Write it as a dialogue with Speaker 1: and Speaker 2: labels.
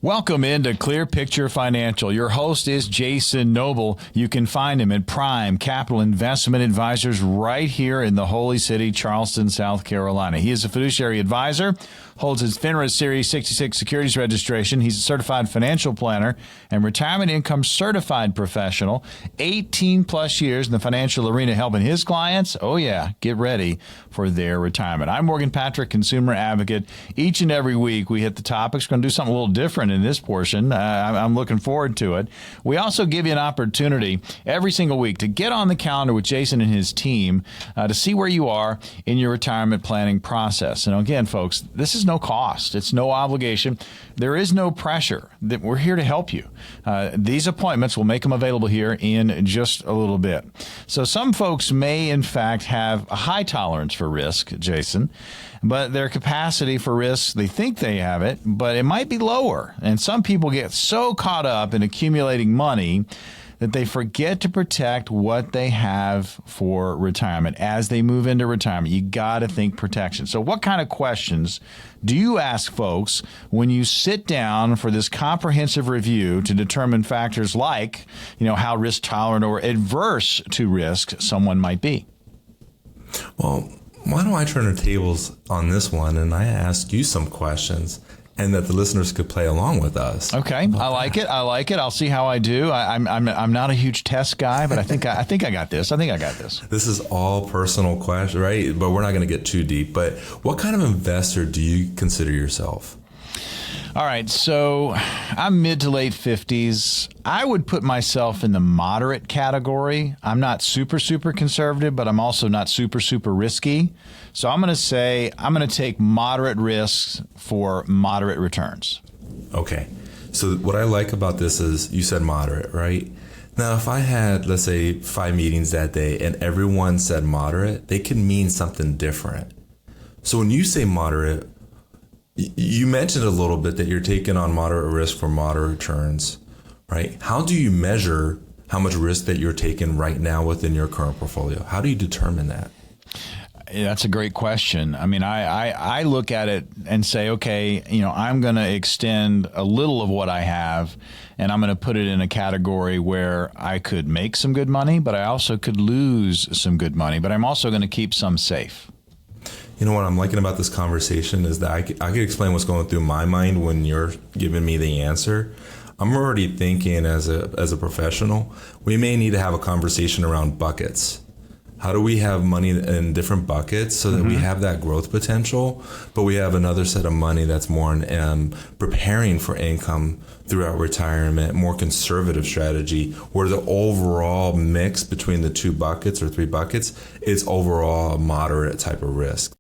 Speaker 1: Welcome into Clear Picture Financial. Your host is Jason Noble. You can find him at Prime Capital Investment Advisors right here in the Holy City, Charleston, South Carolina. He is a fiduciary advisor, holds his FINRA Series 66 securities registration. He's a certified financial planner and retirement income certified professional. 18 plus years in the financial arena helping his clients, get ready for their retirement. I'm Morgan Patrick, consumer advocate. Each and every week we hit the topics. We're going to do something a little different in this portion. I'm looking forward to it. We also give you an opportunity every single week to get on the calendar with Jason and his team to see where you are in your retirement planning process. And again, folks, this is no cost. It's no obligation. There is no pressure. That we're here to help you. These appointments, will make them available here in just a little bit. So some folks may, in fact, have a high tolerance for risk, Jason, but their capacity for risk, they think they have it, but it might be lower. And some people get so caught up in accumulating money that they forget to protect what they have for retirement. As they move into retirement, you got to think protection. So what kind of questions do you ask folks when you sit down for this comprehensive review to determine factors like, how risk tolerant or adverse to risk someone might be?
Speaker 2: Well, why don't I turn the tables on this one and I ask you some questions and that the listeners could play along with us.
Speaker 1: Okay, I like it. I'll see how I do. I'm not a huge test guy, but I think I got this.
Speaker 2: This is all personal question, right? But we're not going to get too deep. But what kind of investor do you consider yourself?
Speaker 1: All right, so I'm mid to late 50s. I would put myself in the moderate category. I'm not super conservative, but I'm also not super risky. So I'm going to say I'm going to take moderate risks for moderate returns.
Speaker 2: Okay. So what I like about this is you said moderate, right? Now, if I had, let's say, 5 meetings that day and everyone said moderate, they can mean something different. So when you say moderate, you mentioned a little bit that you're taking on moderate risk for moderate returns, right? How do you measure how much risk that you're taking right now within your current portfolio? How do you determine that?
Speaker 1: Yeah, that's a great question. I mean, I look at it and say, okay, I'm going to extend a little of what I have, and I'm going to put it in a category where I could make some good money, but I also could lose some good money, but I'm also going to keep some safe.
Speaker 2: You know what I'm liking about this conversation is that I can explain what's going through my mind when you're giving me the answer. I'm already thinking as a professional, we may need to have a conversation around buckets. How do we have money in different buckets so that we have that growth potential, but we have another set of money that's more in preparing for income throughout retirement, more conservative strategy, where the overall mix between the 2 buckets or 3 buckets is overall a moderate type of risk.